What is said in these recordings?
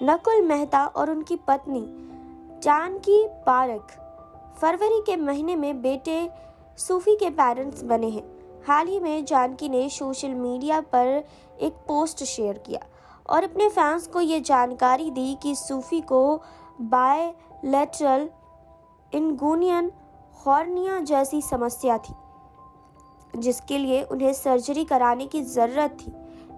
नकुल मेहता और उनकी पत्नी जानकी पारेख फरवरी के महीने में बेटे सूफी के पेरेंट्स बने हैं। हाल ही में जानकी ने सोशल मीडिया पर एक पोस्ट शेयर किया और अपने फैंस को ये जानकारी दी कि सूफी को बायलैटरल इंगुनियन हॉर्निया जैसी समस्या थी, जिसके लिए उन्हें सर्जरी कराने की ज़रूरत थी।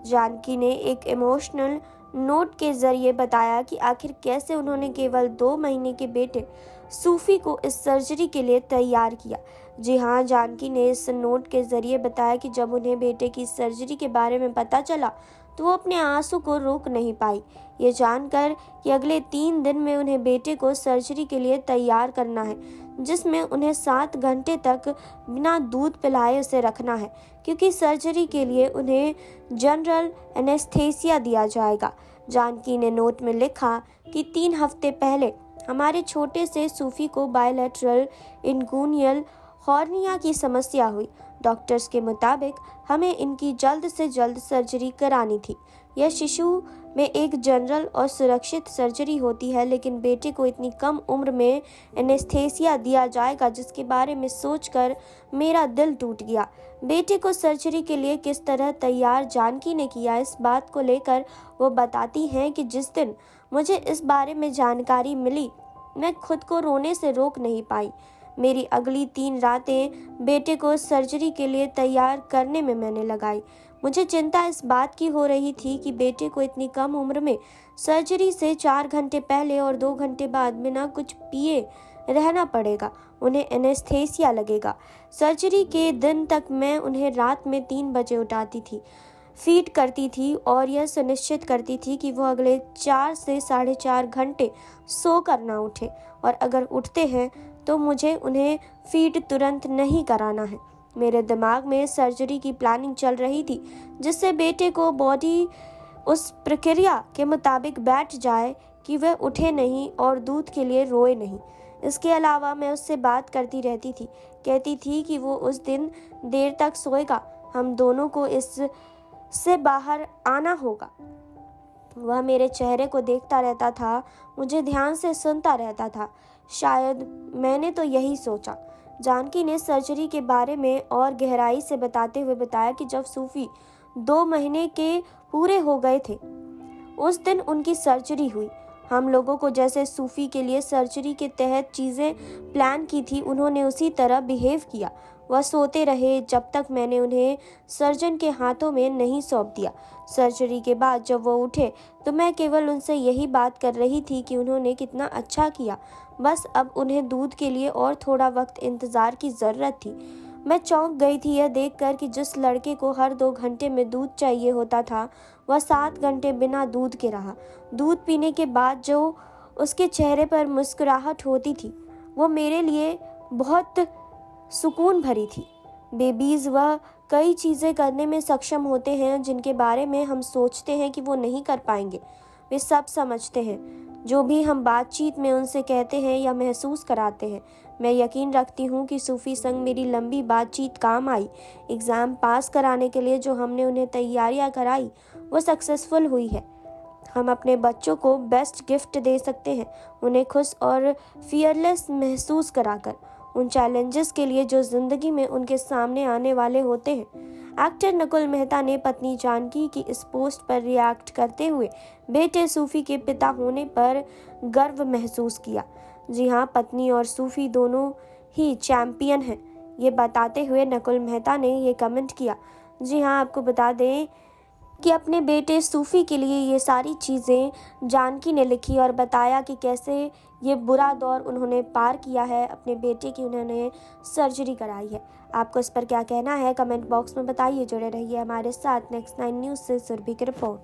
जानकी ने एक इमोशनल नोट के जरिए बताया कि आखिर कैसे उन्होंने केवल 2 महीने के बेटे सूफी को इस सर्जरी के लिए तैयार किया। जी हाँ, जानकी ने इस नोट के जरिए बताया कि जब उन्हें बेटे की सर्जरी के बारे में पता चला तो वो अपने आंसू को रोक नहीं पाई, ये जानकर कि अगले 3 दिन में उन्हें बेटे को सर्जरी के लिए तैयार करना है, जिसमें उन्हें 7 घंटे तक बिना दूध पिलाए उसे रखना है, क्योंकि सर्जरी के लिए उन्हें जनरल एनेस्थीसिया दिया जाएगा। जानकी ने नोट में लिखा कि 3 हफ्ते पहले हमारे छोटे से सूफी को बायलैटरल इंगुनियल हॉर्निया की समस्या हुई। डॉक्टर्स के मुताबिक हमें इनकी जल्द से जल्द सर्जरी करानी थी। यह शिशु में एक जनरल और सुरक्षित सर्जरी होती है, लेकिन बेटे को इतनी कम उम्र में एनेस्थीसिया दिया जाएगा, जिसके बारे में सोचकर मेरा दिल टूट गया। बेटे को सर्जरी के लिए किस तरह तैयार जानकी ने किया, इस बात को लेकर वो बताती हैं कि जिस दिन मुझे इस बारे में जानकारी मिली, मैं खुद को रोने से रोक नहीं पाई। मेरी अगली 3 रातें बेटे को सर्जरी के लिए तैयार करने में मैंने लगाई। मुझे चिंता इस बात की हो रही थी कि बेटे को इतनी कम उम्र में सर्जरी से 4 घंटे पहले और 2 घंटे बाद बिना कुछ पिए रहना पड़ेगा। उन्हें एनेस्थीसिया लगेगा। सर्जरी के दिन तक मैं उन्हें रात में 3 बजे उठाती थी, फीड करती थी और यह सुनिश्चित करती थी कि वो अगले 4 से 4.5 घंटे सो कर ना उठे, और अगर उठते हैं तो मुझे उन्हें फीड तुरंत नहीं कराना है। मेरे दिमाग में सर्जरी की प्लानिंग चल रही थी, जिससे बेटे को बॉडी उस प्रक्रिया के मुताबिक बैठ जाए कि वह उठे नहीं और दूध के लिए रोए नहीं। इसके अलावा मैं उससे बात करती रहती थी, कहती थी कि वो उस दिन देर तक सोएगा, हम दोनों को इससे बाहर आना होगा। वह मेरे चेहरे को देखता रहता था, मुझे ध्यान से सुनता रहता था। शायद मैंने तो यही सोचा। जानकी ने सर्जरी के बारे में और गहराई से बताते हुए बताया कि जब सूफी 2 महीने के पूरे हो गए थे, उस दिन उनकी सर्जरी हुई। हम लोगों को जैसे सूफी के लिए सर्जरी के तहत चीज़ें प्लान की थी, उन्होंने उसी तरह बिहेव किया। वह सोते रहे जब तक मैंने उन्हें सर्जन के हाथों में नहीं सौंप दिया। सर्जरी के बाद जब वो उठे तो मैं केवल उनसे यही बात कर रही थी कि उन्होंने कितना अच्छा किया, बस अब उन्हें दूध के लिए और थोड़ा वक्त इंतज़ार की ज़रूरत थी। मैं चौंक गई थी यह देखकर कि जिस लड़के को हर 2 घंटे में दूध चाहिए होता था, वह 7 घंटे बिना दूध के रहा। दूध पीने के बाद जो उसके चेहरे पर मुस्कुराहट होती थी, वो मेरे लिए बहुत सुकून भरी थी। बेबीज़ वह कई चीज़ें करने में सक्षम होते हैं जिनके बारे में हम सोचते हैं कि वो नहीं कर पाएंगे। वे सब समझते हैं, जो भी हम बातचीत में उनसे कहते हैं या महसूस कराते हैं। मैं यकीन रखती हूँ कि सूफी संग मेरी लंबी बातचीत काम आई। एग्ज़ाम पास कराने के लिए जो हमने उन्हें तैयारियाँ कराई, वो सक्सेसफुल हुई है। हम अपने बच्चों को बेस्ट गिफ्ट दे सकते हैं, उन्हें खुश और फियरलेस महसूस कराकर, उन चैलेंजेस के लिए जो ज़िंदगी में उनके सामने आने वाले होते हैं। एक्टर नकुल मेहता ने पत्नी जानकी की इस पोस्ट पर रिएक्ट करते हुए बेटे सूफी के पिता होने पर गर्व महसूस किया। जी हाँ, पत्नी और सूफी दोनों ही चैंपियन हैं, ये बताते हुए नकुल मेहता ने ये कमेंट किया। जी हाँ, आपको बता दें कि अपने बेटे सूफी के लिए ये सारी चीज़ें जानकी ने लिखी और बताया कि कैसे ये बुरा दौर उन्होंने पार किया है, अपने बेटे की उन्होंने सर्जरी कराई है। आपको इस पर क्या कहना है, कमेंट बॉक्स में बताइए। जुड़े रहिए हमारे साथ। नेक्स्ट 9 न्यूज़ से सुरभि की रिपोर्ट।